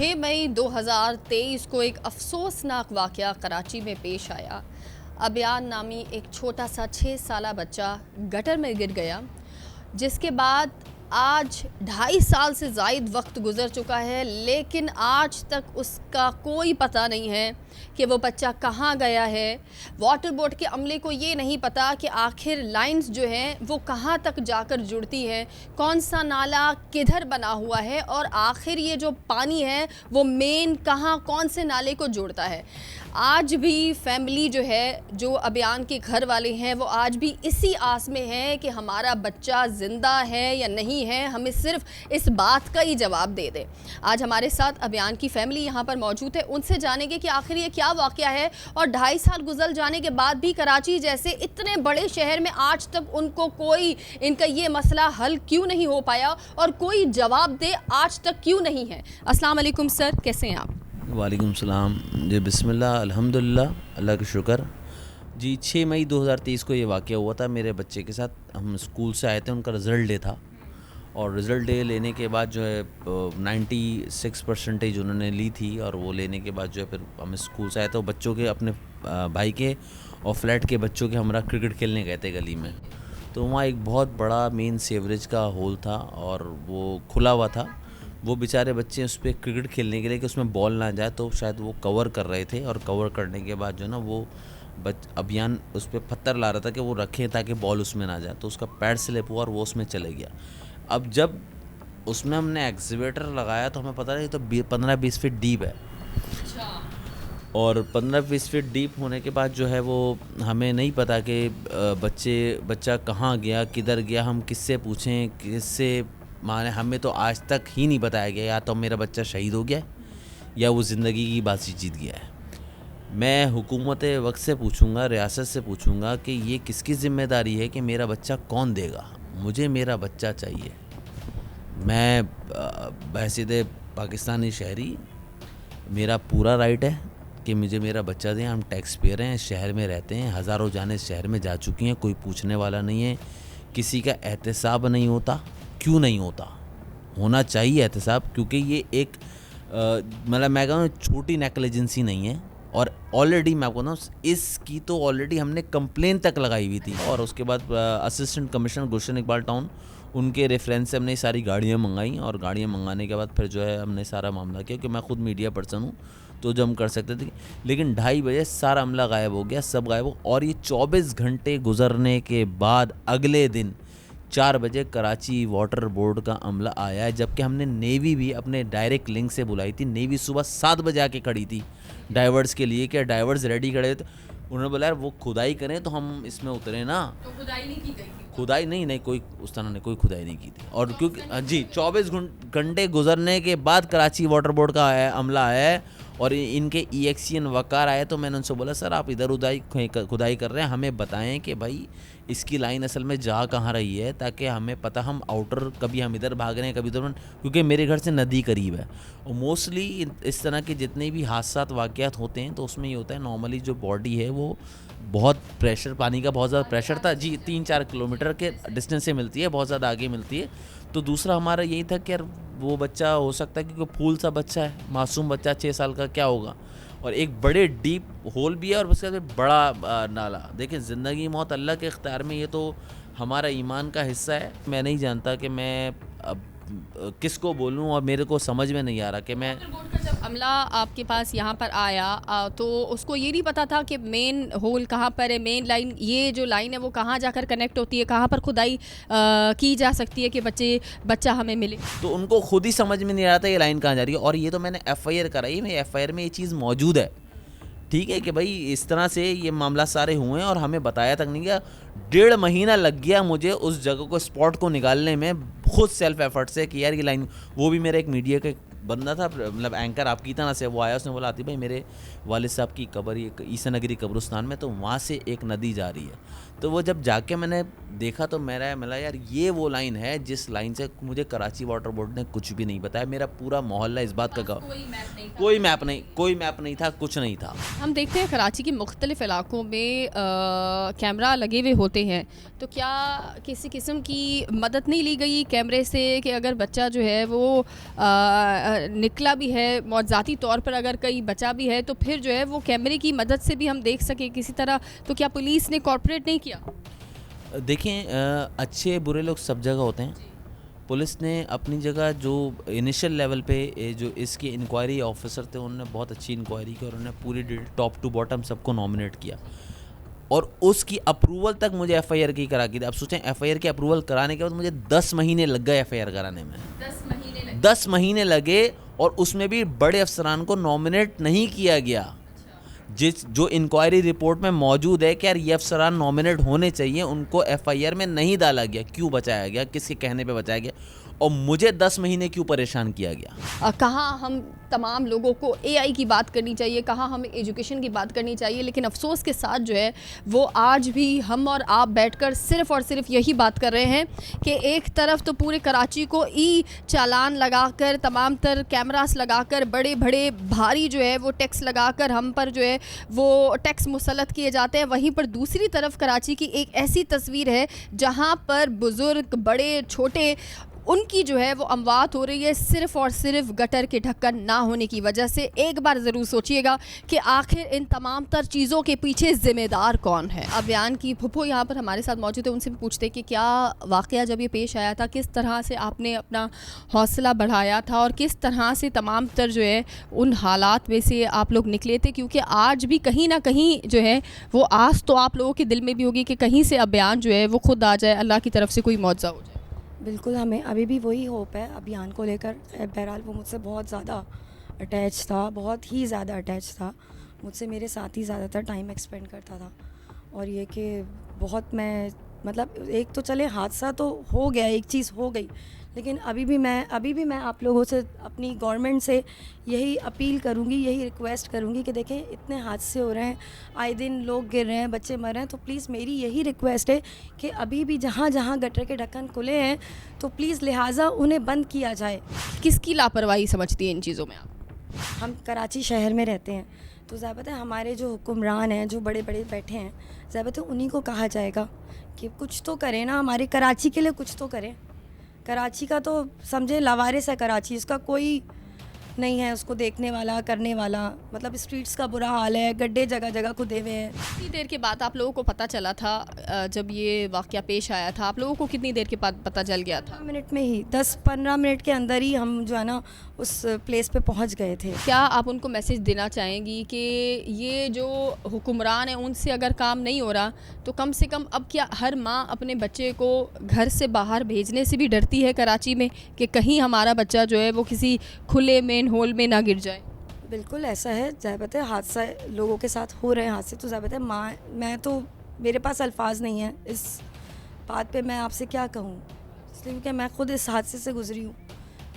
6 मई 2023 को एक अफसोसनाक वाक़या कराची में पेश आया। अबियान नामी एक छोटा सा 6 साला बच्चा गटर में गिर गया, जिसके बाद आज 2.5 साल से ज़ायद वक्त गुज़र चुका है, लेकिन आज तक उसका कोई पता नहीं है कि वो बच्चा कहाँ गया है। वाटर बोर्ड के अमले को ये नहीं पता कि आखिर लाइंस जो हैं वो कहाँ तक जाकर जुड़ती हैं, कौन सा नाला किधर बना हुआ है और आखिर ये जो पानी है वो मेन कहाँ कौन से नाले को जोड़ता है। आज भी फैमिली जो है, जो अबियान के घर वाले हैं, वो आज भी इसी आस में हैं कि हमारा बच्चा ज़िंदा है या नहीं है, हमें सिर्फ इस बात का ही जवाब दे दे। आज हमारे साथ अबियान की फैमिली यहाँ पर मौजूद है, उनसे जानेंगे कि आखिर ये क्या वाक़या है और 2.5 साल गुजर जाने के बाद भी कराची जैसे इतने बड़े शहर में आज तक उनको कोई इनका ये मसला हल क्यों नहीं हो पाया और कोई जवाब दे आज तक क्यों नहीं है। अस्सलाम वालेकुम सर, कैसे हैं आप? वालेकुम सलाम जी, बिस्मिल्लाह, अल्हम्दुलिल्लाह, अल्लाह का शुक्र जी। 6 मई 2023 को ये वाक़या हुआ था मेरे बच्चे के साथ। हम स्कूल से आए थे, उनका रिज़ल्ट डे था और रिज़ल्ट डे लेने के बाद जो है 96% उन्होंने ली थी और वो लेने के बाद जो है फिर हम स्कूल से आए थे। बच्चों के अपने भाई के और फ्लैट के बच्चों के हमरा क्रिकेट खेलने गए थे गली में। तो वहाँ एक बहुत बड़ा मेन सीवरेज का होल था और वो खुला हुआ था। वो बेचारे बच्चे उस पर क्रिकेट खेलने के लिए कि उसमें बॉल ना जाए, तो शायद वो कवर कर रहे थे और कवर करने के बाद जो है ना वो अभियान उस पर पत्थर ला रहा था कि वो रखें ताकि बॉल उसमें ना जाए, तो उसका पैर स्लिप हुआ और वो उसमें चले गया। अब जब उसमें हमने एक्सीवेटर लगाया तो हमें पता नहीं, तो 15-20 फीट डीप है और 15-20 फीट डीप होने के बाद जो है वो हमें नहीं पता कि बच्चा कहाँ गया, किधर गया, हम किससे पूछें, किससे माने। हमें तो आज तक ही नहीं बताया गया, या तो मेरा बच्चा शहीद हो गया है या वो ज़िंदगी की बाजी जीत गया है। मैं हुकूमत वक्त से पूछूंगा, रियासत से पूछूंगा कि ये किसकी ज़िम्मेदारी है कि मेरा बच्चा कौन देगा। मुझे मेरा बच्चा चाहिए। मैं बहसीत पाकिस्तानी शहरी, मेरा पूरा राइट है कि मुझे मेरा बच्चा दें। हम टैक्स पेयर हैं, शहर में रहते हैं, हज़ारों जाने शहर में जा चुकी हैं, कोई पूछने वाला नहीं है, किसी का एहतसाब नहीं होता। क्यों नहीं होता? होना चाहिए एहतसाब, क्योंकि ये एक मतलब मैं कहूँ छोटी नेग्लिजेंसी नहीं है। और ऑलरेडी मैं आपको ना इसकी तो ऑलरेडी हमने कंप्लेन तक लगाई हुई थी और उसके बाद असिस्टेंट कमिश्नर गुलशन इकबाल टाउन, उनके रेफरेंस से हमने सारी गाड़ियाँ मंगाई और गाड़ियाँ मंगाने के बाद फिर जो है हमने सारा मामला किया, क्योंकि मैं खुद मीडिया पर्सन हूँ तो जो हम कर सकते थे। लेकिन 2:30 बजे सारा अमला गायब हो गया, सब गायब हो। और ये 24 घंटे गुजरने के बाद अगले दिन 4 बजे कराची वाटर बोर्ड का अमला आया है, जबकि हमने नेवी भी अपने डायरेक्ट लिंक से बुलाई थी। नेवी सुबह 7 बजे आके खड़ी थी डाइवर्स के लिए, क्या डाइवर्स रेडी खड़े थे। उन्होंने बोला यार वो खुदाई करें तो हम इसमें उतरे ना। तो खुदाई नहीं की गई थी? खुदाई नहीं, कोई उस तरह ने कोई खुदाई नहीं की थी। और क्योंकि जी 24 घंटे गुजरने के बाद कराची वाटर बोर्ड का अमला आया है और इनके EXCN वकार आए, तो मैंने उनसे बोला सर आप इधर उधर खुदाई कर रहे हैं, हमें बताएं कि भाई इसकी लाइन असल में जा कहाँ रही है, ताकि हमें पता, हम आउटर कभी हम इधर भाग रहे हैं कभी इधर, क्योंकि मेरे घर से नदी करीब है। और मोस्टली इस तरह के जितने भी हादसात वाक़यात होते हैं तो उसमें ये होता है नॉर्मली जो बॉडी है वो बहुत प्रेशर, पानी का बहुत ज़्यादा प्रेशर था जी, 3-4 किलोमीटर के डिस्टेंस से मिलती है, बहुत ज़्यादा आगे मिलती है। तो दूसरा हमारा यही था कि यार वो बच्चा हो सकता है क्योंकि फूल सा बच्चा है, मासूम बच्चा 6 साल का, क्या होगा। और एक बड़े डीप होल भी है और उसके बाद बड़ा नाला। देखिए ज़िंदगी मौत अल्लाह के इख्तियार में, ये तो हमारा ईमान का हिस्सा है। मैं नहीं जानता कि मैं अब किसको बोलूं और मेरे को समझ में नहीं आ रहा कि मैं। जब अमला आपके पास यहाँ पर आया तो उसको ये नहीं पता था कि मेन होल कहाँ पर है, मेन लाइन, ये जो लाइन है वो कहाँ जाकर कनेक्ट होती है, कहाँ पर खुदाई की जा सकती है कि बच्चा हमें मिले। तो उनको खुद ही समझ में नहीं आ रहा था ये लाइन कहाँ जा रही है। और ये तो मैंने FIR कराई, मैं FIR में ये चीज़ मौजूद है, ठीक है, कि भाई इस तरह से ये मामला सारे हुए हैं और हमें बताया तक नहीं गया। 1.5 महीना लग गया मुझे उस जगह को, स्पॉट को निकालने में, खुद सेल्फ एफर्ट से कि यार ये लाइन। वो भी मेरा एक मीडिया का बंदा था, मतलब एंकर आपकी तरह से, वो आया, उसने बोला आती भाई मेरे वालिद साहब की कब्र ये ईसा नगरी कब्रिस्तान में, तो वहाँ से एक नदी जा रही है। तो वो जब जाके मैंने देखा तो मेरा मिला यार ये वो लाइन है जिस लाइन से मुझे कराची वाटर बोर्ड ने कुछ भी नहीं बताया। मेरा पूरा मोहल्ला इस बात का कोई मैप नहीं था, कुछ नहीं था। हम देखते हैं कराची के मुख्तलिफ़ इलाकों में कैमरा लगे हुए होते हैं, तो क्या किसी किस्म की मदद नहीं ली गई कैमरे से कि अगर बच्चा जो है वो निकला भी है मौज़ाती तौर पर, अगर कहीं बचा भी है तो फिर जो है वो कैमरे की मदद से भी हम देख सकें किसी तरह, तो क्या पुलिस ने कॉर्पोरेट नहीं किया? देखें, अच्छे बुरे लोग सब जगह होते हैं। पुलिस ने अपनी जगह जो इनिशियल लेवल पे जो इसके इंक्वायरी ऑफिसर थे उन्होंने बहुत अच्छी इंक्वायरी की और उन्होंने पूरी टॉप टू बॉटम सबको नॉमिनेट किया और उसकी अप्रूवल तक मुझे एफआईआर की करा की थी। अब सोचें, एफआईआर की अप्रूवल कराने के बाद मुझे 10 महीने लग गए एफआईआर कराने में। 10 महीने लगे और उसमें भी बड़े अफसरान को नॉमिनेट नहीं किया गया। जो इंक्वायरी रिपोर्ट में मौजूद है कि यार ये अफसरान नॉमिनेट होने चाहिए, उनको एफआईआर में नहीं डाला गया। क्यों बचाया गया? किसके कहने पे बचाया गया? और मुझे 10 महीने क्यों परेशान किया गया? कहाँ हम तमाम लोगों को एआई की बात करनी चाहिए, कहाँ हमें एजुकेशन की बात करनी चाहिए, लेकिन अफसोस के साथ जो है वो आज भी हम और आप बैठकर सिर्फ़ और सिर्फ यही बात कर रहे हैं कि एक तरफ तो पूरे कराची को ई चालान लगाकर, तमाम तर कैमरास लगाकर, बड़े बड़े भारी जो है वो टैक्स लगाकर हम पर जो है वो टैक्स मुसल्लत किए जाते हैं, वहीं पर दूसरी तरफ कराची की एक ऐसी तस्वीर है जहाँ पर बुज़ुर्ग, बड़े छोटे, उनकी जो है वो अमवात हो रही है सिर्फ़ और सिर्फ गटर के ढक्कन ना होने की वजह से। एक बार ज़रूर सोचिएगा कि आखिर इन तमाम तर चीज़ों के पीछे ज़िम्मेदार कौन है। अभियान की फुप्पो यहाँ पर हमारे साथ मौजूद है, उनसे भी पूछते कि क्या वाक़या जब ये पेश आया था, किस तरह से आपने अपना हौसला बढ़ाया था और किस तरह से तमाम तर जो है उन हालात में से आप लोग निकले थे, क्योंकि आज भी कहीं ना कहीं जो है वो आस तो आप लोगों के दिल में भी होगी कि कहीं से अभियान जो है वो खुद आ जाए, अल्लाह की तरफ से कोई मुआवजा हो जाए। बिल्कुल, हमें अभी भी वही होप है अभियान को लेकर। बहरहाल वो मुझसे बहुत ज़्यादा अटैच था, बहुत ही ज़्यादा अटैच था मुझसे, मेरे साथ ही ज़्यादातर टाइम एक्सपेंड करता था। और ये कि बहुत मैं मतलब एक तो चले हादसा तो हो गया, एक चीज़ हो गई, लेकिन अभी भी मैं आप लोगों से, अपनी गवर्नमेंट से यही अपील करूँगी, यही रिक्वेस्ट करूँगी कि देखें इतने हादसे हो रहे हैं, आए दिन लोग गिर रहे हैं, बच्चे मर रहे हैं, तो प्लीज़ मेरी यही रिक्वेस्ट है कि अभी भी जहाँ जहाँ गटर के ढक्कन खुले हैं तो प्लीज़ लिहाजा उन्हें बंद किया जाए। किसकी लापरवाही समझती है इन चीज़ों में आप? हम कराची शहर में रहते हैं तो ज़ाहिर है हमारे जो हुक्मरान हैं, जो बड़े बड़े बैठे हैं, ज़ाहिर है उन्हीं को कहा जाएगा कि कुछ तो करें ना, हमारे कराची के लिए कुछ तो करें। कराची का तो समझे लावारिस है कराची, इसका कोई नहीं है उसको देखने वाला, करने वाला। मतलब स्ट्रीट्स का बुरा हाल है, गड्ढे जगह जगह खुदे हुए हैं। कितनी देर के बाद आप लोगों को पता चला था जब ये वाक़या पेश आया था? आप लोगों को कितनी देर के बाद पता चल गया था? 15 मिनट में ही, 10-15 मिनट के अंदर ही हम जो है ना उस प्लेस पे पहुंच गए थे। क्या आप उनको मैसेज देना चाहेंगी कि ये जो हुक्मरान हैं उनसे अगर काम नहीं हो रहा तो कम से कम अब क्या हर माँ अपने बच्चे को घर से बाहर भेजने से भी डरती है कराची में कि कहीं हमारा बच्चा जो है वो किसी खुले मेन होल में ना गिर जाए? बिल्कुल ऐसा है, ज़ाहिर है हादसा लोगों के साथ हो रहे हैं हादसे, तो ज़ाहिर है मैं तो, मेरे पास अल्फाज नहीं है इस बात पे मैं आपसे क्या कहूँ, इसलिए क्योंकि मैं ख़ुद इस हादसे से गुज़री हूँ,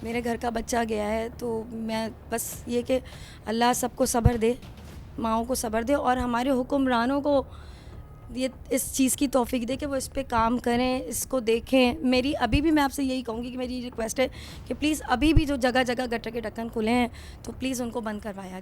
मेरे घर का बच्चा गया है। तो मैं बस ये कि अल्लाह सबको सब्र दे, माओं को सब्र दे और हमारे हुक्मरानों को ये इस चीज़ की तौफीक दे कि वो इस पे काम करें, इसको देखें। मेरी अभी भी मैं आपसे यही कहूँगी कि मेरी रिक्वेस्ट है कि प्लीज़ अभी भी जो जगह जगह गटर के ढक्कन खुले हैं तो प्लीज़ उनको बंद करवाया